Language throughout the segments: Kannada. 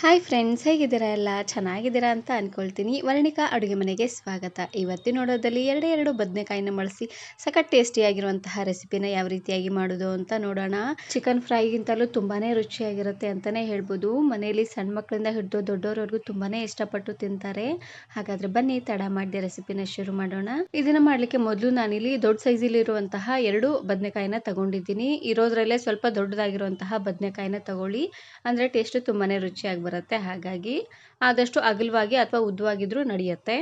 ಹಾಯ್ ಫ್ರೆಂಡ್ಸ್, ಹೇಗಿದ್ದೀರಾ? ಎಲ್ಲ ಚೆನ್ನಾಗಿದ್ದೀರಾ ಅಂತ ಅಂದ್ಕೊಳ್ತೀನಿ. ವರ್ಣಿಕಾ ಅಡುಗೆ ಮನೆಗೆ ಸ್ವಾಗತ. ಇವತ್ತಿನ ನೋಡೋದಲ್ಲಿ ಎರಡು ಬದನೆಕಾಯಿನ ಬಳಸಿ ಸಖತ್ ಟೇಸ್ಟಿಯಾಗಿರುವಂತಹ ರೆಸಿಪಿನ ಯಾವ ರೀತಿಯಾಗಿ ಮಾಡೋದು ಅಂತ ನೋಡೋಣ. ಚಿಕನ್ ಫ್ರೈಗಿಂತಲೂ ತುಂಬಾ ರುಚಿಯಾಗಿರುತ್ತೆ ಅಂತಲೇ ಹೇಳ್ಬೋದು. ಮನೆಯಲ್ಲಿ ಸಣ್ಣ ಮಕ್ಕಳಿಂದ ಹಿಡಿದು ದೊಡ್ಡವರವರೆಗೂ ತುಂಬಾ ಇಷ್ಟಪಟ್ಟು ತಿಂತಾರೆ. ಹಾಗಾದರೆ ಬನ್ನಿ ತಡ ಮಾಡದೆ ರೆಸಿಪಿನ ಶುರು ಮಾಡೋಣ. ಇದನ್ನು ಮಾಡಲಿಕ್ಕೆ ಮೊದಲು ನಾನಿಲ್ಲಿ ದೊಡ್ಡ ಸೈಜಲ್ಲಿರುವಂತಹ 2 ಬದನೆಕಾಯಿನ ತಗೊಂಡಿದ್ದೀನಿ. ಇರೋದ್ರಲ್ಲೇ ಸ್ವಲ್ಪ ದೊಡ್ಡದಾಗಿರುವಂತಹ ಬದನೆಕಾಯಿನ ತಗೊಳ್ಳಿ, ಅಂದರೆ ಟೇಸ್ಟ್ ತುಂಬಾ ರುಚಿಯಾಗಿ ಬರುತ್ತೆ. ಹಾಗಾಗಿ ಆದಷ್ಟು ಅಗಲವಾಗಿ ಅಥವಾ ಉದ್ದವಾಗಿದ್ರೂ ನಡೆಯುತ್ತೆ.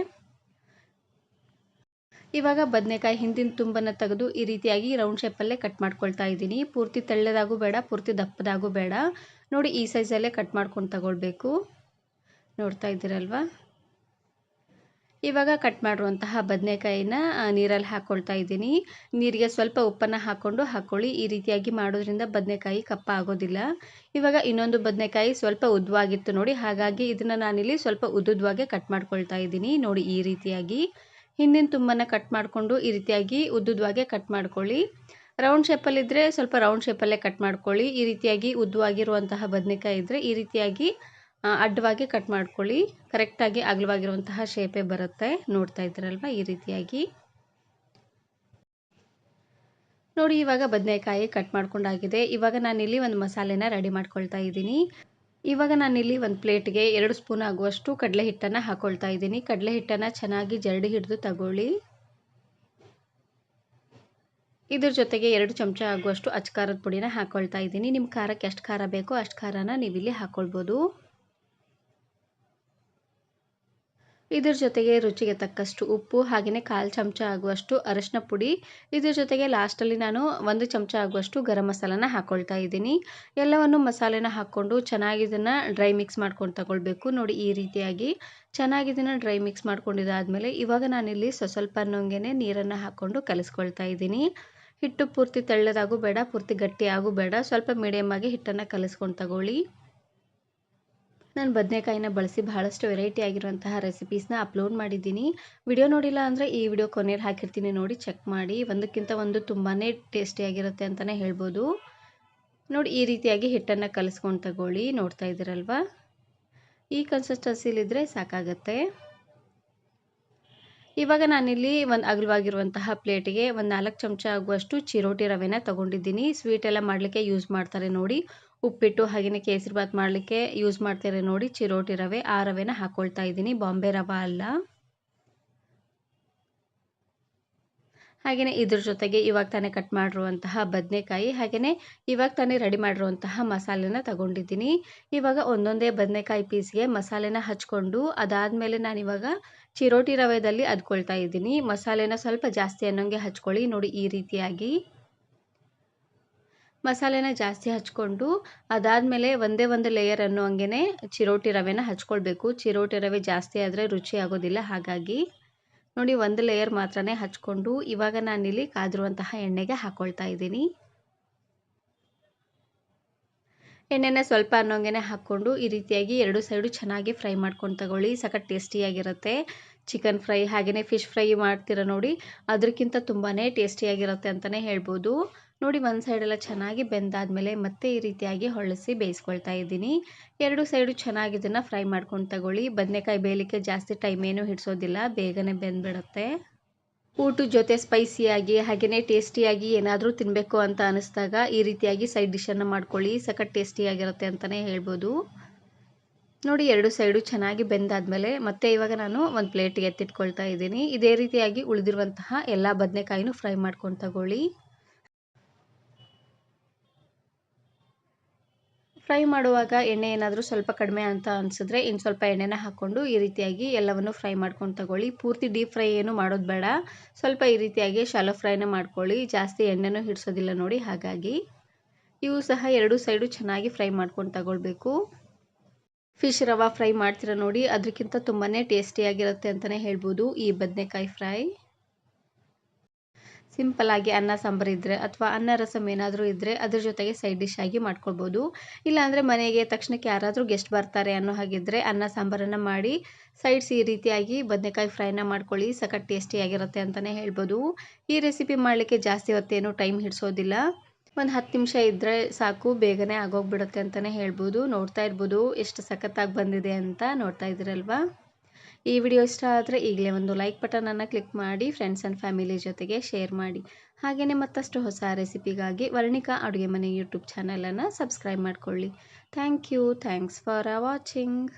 ಇವಾಗ ಬದನೆಕಾಯಿ ಹಿಂದಿನ ತುಂಬನ್ನು ತೆಗೆದು ಈ ರೀತಿಯಾಗಿ ರೌಂಡ್ ಶೇಪಲ್ಲೇ ಕಟ್ ಮಾಡ್ಕೊಳ್ತಾ ಇದ್ದೀನಿ. ಪೂರ್ತಿ ತೆಳ್ಳದಾಗೂ ಬೇಡ, ಪೂರ್ತಿ ದಪ್ಪದಾಗೂ ಬೇಡ. ನೋಡಿ, ಈ ಸೈಜಲ್ಲೇ ಕಟ್ ಮಾಡ್ಕೊಂಡು ತಗೊಳ್ಬೇಕು. ನೋಡ್ತಾ ಇದ್ದೀರಲ್ವಾ? ಇವಾಗ ಕಟ್ ಮಾಡಿರುವಂತಹ ಬದನೆಕಾಯಿನ ನೀರಲ್ಲಿ ಹಾಕ್ಕೊಳ್ತಾ ಇದ್ದೀನಿ. ನೀರಿಗೆ ಸ್ವಲ್ಪ ಉಪ್ಪನ್ನು ಹಾಕ್ಕೊಳ್ಳಿ. ಈ ರೀತಿಯಾಗಿ ಮಾಡೋದ್ರಿಂದ ಬದನೆಕಾಯಿ ಕಪ್ಪ ಆಗೋದಿಲ್ಲ. ಇವಾಗ ಇನ್ನೊಂದು ಬದನೆಕಾಯಿ ಸ್ವಲ್ಪ ಉದ್ದವಾಗಿತ್ತು ನೋಡಿ, ಹಾಗಾಗಿ ಇದನ್ನು ನಾನಿಲ್ಲಿ ಸ್ವಲ್ಪ ಉದ್ದುದ್ವಾಗೆ ಕಟ್ ಮಾಡ್ಕೊಳ್ತಾ ಇದ್ದೀನಿ. ನೋಡಿ, ಈ ರೀತಿಯಾಗಿ ಹಿಂದಿನ ತುಂಬನ್ನು ಕಟ್ ಮಾಡಿಕೊಂಡು ಈ ರೀತಿಯಾಗಿ ಉದ್ದುದ್ವಾಗೆ ಕಟ್ ಮಾಡ್ಕೊಳ್ಳಿ. ರೌಂಡ್ ಶೇಪಲ್ಲಿದ್ದರೆ ಸ್ವಲ್ಪ ರೌಂಡ್ ಶೇಪಲ್ಲೇ ಕಟ್ ಮಾಡ್ಕೊಳ್ಳಿ. ಈ ರೀತಿಯಾಗಿ ಉದ್ದವಾಗಿರುವಂತಹ ಬದನೆಕಾಯಿ ಇದ್ದರೆ ಈ ರೀತಿಯಾಗಿ ಅಡ್ಡವಾಗಿ ಕಟ್ ಮಾಡ್ಕೊಳ್ಳಿ. ಕರೆಕ್ಟಾಗಿ ಅಗಲವಾಗಿರುವಂತಹ ಶೇಪೇ ಬರುತ್ತೆ. ನೋಡ್ತಾ ಇದ್ದೀರಲ್ವ? ಈ ರೀತಿಯಾಗಿ ನೋಡಿ. ಇವಾಗ ಬದನೆಕಾಯಿ ಕಟ್ ಮಾಡ್ಕೊಂಡಾಗಿದೆ. ಇವಾಗ ನಾನಿಲ್ಲಿ ಒಂದು ಮಸಾಲೆನ ರೆಡಿ ಮಾಡ್ಕೊಳ್ತಾ ಇದ್ದೀನಿ. ಇವಾಗ ನಾನಿಲ್ಲಿ ಒಂದು ಪ್ಲೇಟ್ಗೆ 2 ಸ್ಪೂನ್ ಆಗುವಷ್ಟು ಕಡಲೆ ಹಿಟ್ಟನ್ನು ಹಾಕ್ಕೊಳ್ತಾ ಇದ್ದೀನಿ. ಕಡಲೆ ಹಿಟ್ಟನ್ನು ಚೆನ್ನಾಗಿ ಜರಡಿ ಹಿಡಿದು ತಗೊಳ್ಳಿ. ಇದ್ರ ಜೊತೆಗೆ 2 ಚಮಚ ಆಗುವಷ್ಟು ಅಚ್ಚ ಖಾರದ ಪುಡಿನ ಹಾಕ್ಕೊಳ್ತಾ ಇದ್ದೀನಿ. ನಿಮ್ಮ ಖಾರಕ್ಕೆ ಎಷ್ಟು ಖಾರ ಬೇಕೋ ಅಷ್ಟು ಖಾರನ ನೀವಿಲ್ಲಿ ಹಾಕ್ಕೊಳ್ಬೋದು. ಇದ್ರ ಜೊತೆಗೆ ರುಚಿಗೆ ತಕ್ಕಷ್ಟು ಉಪ್ಪು, ಹಾಗೆಯೇ 1/4 ಚಮಚ ಆಗುವಷ್ಟು ಅರಿಶಿನ ಪುಡಿ. ಇದ್ರ ಜೊತೆಗೆ ಲಾಸ್ಟಲ್ಲಿ ನಾನು 1 ಚಮಚ ಆಗುವಷ್ಟು ಗರಂ ಮಸಾಲಾನ ಹಾಕ್ಕೊಳ್ತಾ ಇದ್ದೀನಿ. ಎಲ್ಲವನ್ನು ಮಸಾಲೆನ ಹಾಕ್ಕೊಂಡು ಚೆನ್ನಾಗಿ ಇದನ್ನು ಡ್ರೈ ಮಿಕ್ಸ್ ಮಾಡ್ಕೊಂಡು ತಗೊಳ್ಬೇಕು. ನೋಡಿ, ಈ ರೀತಿಯಾಗಿ ಚೆನ್ನಾಗಿ ಇದನ್ನು ಡ್ರೈ ಮಿಕ್ಸ್ ಮಾಡ್ಕೊಂಡಿದ್ದಾದಮೇಲೆ ಇವಾಗ ನಾನಿಲ್ಲಿ ಸ್ವಲ್ಪ ನುಂಗೆನೇ ನೀರನ್ನು ಹಾಕ್ಕೊಂಡು ಕಲಿಸ್ಕೊಳ್ತಾ ಇದ್ದೀನಿ. ಹಿಟ್ಟು ಪೂರ್ತಿ ತೆಳ್ಳದಾಗೂ ಬೇಡ, ಪೂರ್ತಿ ಗಟ್ಟಿಯಾಗೂ ಬೇಡ, ಸ್ವಲ್ಪ ಮೀಡಿಯಮ್ ಆಗಿ ಹಿಟ್ಟನ್ನು ಕಲಿಸ್ಕೊಂಡು ತಗೊಳ್ಳಿ. ನಾನು ಬದನೆಕಾಯಿನ ಬಳಸಿ ಬಹಳಷ್ಟು ವೆರೈಟಿ ಆಗಿರುವಂತಹ ರೆಸಿಪೀಸ್ನ ಅಪ್ಲೋಡ್ ಮಾಡಿದ್ದೀನಿ. ವಿಡಿಯೋ ನೋಡಿಲ್ಲ ಅಂದರೆ ಈ ವಿಡಿಯೋ ಕೊನೆಯಲ್ಲಿ ಹಾಕಿರ್ತೀನಿ, ನೋಡಿ ಚೆಕ್ ಮಾಡಿ. ಒಂದಕ್ಕಿಂತ ಒಂದು ತುಂಬಾ ಟೇಸ್ಟಿಯಾಗಿರುತ್ತೆ ಅಂತಲೇ ಹೇಳ್ಬೋದು. ನೋಡಿ, ಈ ರೀತಿಯಾಗಿ ಹಿಟ್ಟನ್ನು ಕಲಿಸ್ಕೊಂಡು ತಗೊಳ್ಳಿ. ನೋಡ್ತಾ ಇದ್ದೀರಲ್ವ? ಈ ಕನ್ಸಿಸ್ಟೆನ್ಸಿಲಿದ್ದರೆ ಸಾಕಾಗತ್ತೆ. ಇವಾಗ ನಾನಿಲ್ಲಿ ಒಂದು ಅಗಲವಾಗಿರುವಂತಹ ಪ್ಲೇಟಿಗೆ ಒಂದು 4 ಚಮಚ ಆಗುವಷ್ಟು ಚಿರೋಟಿ ರವೆನ ತಗೊಂಡಿದ್ದೀನಿ. ಸ್ವೀಟ್ ಎಲ್ಲ ಮಾಡಲಿಕ್ಕೆ ಯೂಸ್ ಮಾಡ್ತಾರೆ ನೋಡಿ. ಉಪ್ಪಿಟ್ಟು ಹಾಗೆಯೇ ಕೇಸರಿಬಾತ್ ಮಾಡಲಿಕ್ಕೆ ಯೂಸ್ ಮಾಡ್ತಾರೆ ನೋಡಿ ಚಿರೋಟಿ ರವೆ. ಆ ರವೆನ ಹಾಕ್ಕೊಳ್ತಾ ಇದ್ದೀನಿ, ಬಾಂಬೆ ರವೆ ಅಲ್ಲ. ಹಾಗೆಯೇ ಇದ್ರ ಜೊತೆಗೆ ಇವಾಗ ತಾನೇ ಕಟ್ ಮಾಡಿರುವಂತಹ ಬದನೆಕಾಯಿ, ಹಾಗೆಯೇ ಇವಾಗ ತಾನೇ ರೆಡಿ ಮಾಡಿರುವಂತಹ ಮಸಾಲೆನ ತಗೊಂಡಿದ್ದೀನಿ. ಇವಾಗ ಒಂದೊಂದೇ ಬದನೆಕಾಯಿ ಪೀಸ್ಗೆ ಮಸಾಲೆನ ಹಚ್ಕೊಂಡು ಅದಾದಮೇಲೆ ನಾನಿವಾಗ ಚಿರೋಟಿ ರವೆದಲ್ಲಿ ಅದ್ಕೊಳ್ತಾ ಇದ್ದೀನಿ. ಮಸಾಲೆನ ಸ್ವಲ್ಪ ಜಾಸ್ತಿ ಅನ್ನೋಂಗೆ ಹಚ್ಕೊಳ್ಳಿ. ನೋಡಿ, ಈ ರೀತಿಯಾಗಿ ಮಸಾಲೆನ ಜಾಸ್ತಿ ಹಚ್ಕೊಂಡು ಅದಾದಮೇಲೆ ಒಂದೇ ಒಂದು ಲೇಯರ್ ಅನ್ನೋ ಹಂಗೆ ಚಿರೋಟಿ ರವೆನ ಹಚ್ಕೊಳ್ಬೇಕು. ಚಿರೋಟಿ ರವೆ ಜಾಸ್ತಿ ಆದರೆ ರುಚಿ ಆಗೋದಿಲ್ಲ. ಹಾಗಾಗಿ ನೋಡಿ, ಒಂದು ಲೇಯರ್ ಮಾತ್ರನೇ ಹಚ್ಕೊಂಡು ಇವಾಗ ನಾನಿಲ್ಲಿ ಕಾದಿರುವಂತಹ ಎಣ್ಣೆಗೆ ಹಾಕ್ಕೊಳ್ತಾ ಇದ್ದೀನಿ. ಎಣ್ಣೆನ ಸ್ವಲ್ಪ ಅನ್ನೋಂಗೆ ಹಾಕ್ಕೊಂಡು ಈ ರೀತಿಯಾಗಿ 2 ಸೈಡು ಚೆನ್ನಾಗಿ ಫ್ರೈ ಮಾಡ್ಕೊಂಡು ತಗೊಳ್ಳಿ. ಸಖತ್ ಟೇಸ್ಟಿಯಾಗಿರುತ್ತೆ. ಚಿಕನ್ ಫ್ರೈ ಹಾಗೆಯೇ ಫಿಶ್ ಫ್ರೈ ಮಾಡ್ತೀರ ನೋಡಿ, ಅದಕ್ಕಿಂತ ತುಂಬಾ ಟೇಸ್ಟಿಯಾಗಿರುತ್ತೆ ಅಂತಲೇ ಹೇಳ್ಬೋದು. ನೋಡಿ, ಒಂದು ಸೈಡೆಲ್ಲ ಚೆನ್ನಾಗಿ ಬೆಂದಾದಮೇಲೆ ಮತ್ತೆ ಈ ರೀತಿಯಾಗಿ ಹೊಳಿಸಿ ಬೇಯಿಸ್ಕೊಳ್ತಾ ಇದ್ದೀನಿ. 2 ಸೈಡು ಚೆನ್ನಾಗಿ ಇದನ್ನು ಫ್ರೈ ಮಾಡ್ಕೊಂಡು ತಗೊಳ್ಳಿ. ಬದನೆಕಾಯಿ ಬೇಯಲಿಕ್ಕೆ ಜಾಸ್ತಿ ಟೈಮ್ ಏನೂ ಹಿಡಿಸೋದಿಲ್ಲ, ಬೇಗನೆ ಬೆಂದ್ಬಿಡುತ್ತೆ. ಊಟದ ಜೊತೆ ಸ್ಪೈಸಿಯಾಗಿ ಹಾಗೆಯೇ ಟೇಸ್ಟಿಯಾಗಿ ಏನಾದರೂ ತಿನ್ನಬೇಕು ಅಂತ ಅನ್ನಿಸ್ದಾಗ ಈ ರೀತಿಯಾಗಿ ಸೈಡ್ ಡಿಶನ್ನು ಮಾಡ್ಕೊಳ್ಳಿ. ಸಖತ್ ಟೇಸ್ಟಿಯಾಗಿರುತ್ತೆ ಅಂತಲೇ ಹೇಳ್ಬೋದು. ನೋಡಿ, 2 ಸೈಡು ಚೆನ್ನಾಗಿ ಬೆಂದಾದಮೇಲೆ ಮತ್ತೆ ಇವಾಗ ನಾನು ಒಂದು ಪ್ಲೇಟಿಗೆ ಎತ್ತಿಟ್ಕೊಳ್ತಾ ಇದ್ದೀನಿ. ಇದೇ ರೀತಿಯಾಗಿ ಉಳಿದಿರುವಂತಹ ಎಲ್ಲ ಬದನೆಕಾಯಿನೂ ಫ್ರೈ ಮಾಡ್ಕೊಂಡು ತಗೊಳ್ಳಿ. ಫ್ರೈ ಮಾಡುವಾಗ ಎಣ್ಣೆ ಏನಾದರೂ ಸ್ವಲ್ಪ ಕಡಿಮೆ ಅಂತ ಅನಿಸಿದ್ರೆ ಇನ್ನು ಸ್ವಲ್ಪ ಎಣ್ಣೆನ ಹಾಕ್ಕೊಂಡು ಈ ರೀತಿಯಾಗಿ ಎಲ್ಲವನ್ನು ಫ್ರೈ ಮಾಡ್ಕೊಂಡು ತಗೊಳ್ಳಿ. ಪೂರ್ತಿ ಡೀಪ್ ಫ್ರೈ ಏನು ಮಾಡೋದು ಬೇಡ, ಸ್ವಲ್ಪ ಈ ರೀತಿಯಾಗಿ ಶಾಲೋ ಫ್ರೈನ ಮಾಡ್ಕೊಳ್ಳಿ. ಜಾಸ್ತಿ ಎಣ್ಣೆನೂ ಹಿಡಿಸೋದಿಲ್ಲ ನೋಡಿ. ಹಾಗಾಗಿ ಇವು ಸಹ 2 ಸೈಡು ಚೆನ್ನಾಗಿ ಫ್ರೈ ಮಾಡ್ಕೊಂಡು ತಗೊಳ್ಬೇಕು. ಫಿಶ್ ರವಾ ಫ್ರೈ ಮಾಡ್ತೀರ ನೋಡಿ, ಅದಕ್ಕಿಂತ ತುಂಬಾ ಟೇಸ್ಟಿಯಾಗಿರುತ್ತೆ ಅಂತಲೇ ಹೇಳ್ಬೋದು ಈ ಬದನೆಕಾಯಿ ಫ್ರೈ. ಸಿಂಪಲ್ಲಾಗಿ ಅನ್ನ ಸಾಂಬಾರು ಇದ್ದರೆ ಅಥವಾ ಅನ್ನ ರಸಮ್ ಏನಾದರೂ ಇದ್ದರೆ ಅದ್ರ ಜೊತೆಗೆ ಸೈಡ್ ಡಿಶ್ ಆಗಿ ಮಾಡ್ಕೊಳ್ಬೋದು. ಇಲ್ಲಾಂದರೆ ಮನೆಗೆ ತಕ್ಷಣಕ್ಕೆ ಯಾರಾದರೂ ಗೆಸ್ಟ್ ಬರ್ತಾರೆ ಅನ್ನೋ ಹಾಗಿದ್ದರೆ ಅನ್ನ ಸಾಂಬಾರನ್ನು ಮಾಡಿ ಸೈಡ್ಸ್ ಈ ರೀತಿಯಾಗಿ ಬದನೆಕಾಯಿ ಫ್ರೈನ ಮಾಡ್ಕೊಳ್ಳಿ. ಸಖತ್ ಟೇಸ್ಟಿಯಾಗಿರುತ್ತೆ ಅಂತಲೇ ಹೇಳ್ಬೋದು. ಈ ರೆಸಿಪಿ ಮಾಡಲಿಕ್ಕೆ ಜಾಸ್ತಿ ಹೊತ್ತೇನು ಟೈಮ್ ಹಿಡಿಸೋದಿಲ್ಲ. ಒಂದು 10 ನಿಮಿಷ ಇದ್ದರೆ ಸಾಕು, ಬೇಗನೆ ಆಗೋಗ್ಬಿಡುತ್ತೆ ಅಂತಲೇ ಹೇಳ್ಬೋದು. ನೋಡ್ತಾ ಇರ್ಬೋದು ಎಷ್ಟು ಸಖತ್ತಾಗಿ ಬಂದಿದೆ ಅಂತ, ನೋಡ್ತಾ ಇದ್ದೀರಲ್ವಾ. ಈ ವಿಡಿಯೋ ಇಷ್ಟ ಆದರೆ ಈಗಲೇ ಒಂದು ಲೈಕ್ ಬಟನನ್ನು ಕ್ಲಿಕ್ ಮಾಡಿ, ಫ್ರೆಂಡ್ಸ್ ಆ್ಯಂಡ್ ಫ್ಯಾಮಿಲಿ ಜೊತೆಗೆ ಶೇರ್ ಮಾಡಿ. ಹಾಗೆಯೇ ಮತ್ತಷ್ಟು ಹೊಸ ರೆಸಿಪಿಗಾಗಿ ವರ್ಣಿಕಾ ಅಡುಗೆ ಮನೆ ಯೂಟ್ಯೂಬ್ ಚಾನಲನ್ನು ಸಬ್ಸ್ಕ್ರೈಬ್ ಮಾಡ್ಕೊಳ್ಳಿ. Thanks for watching.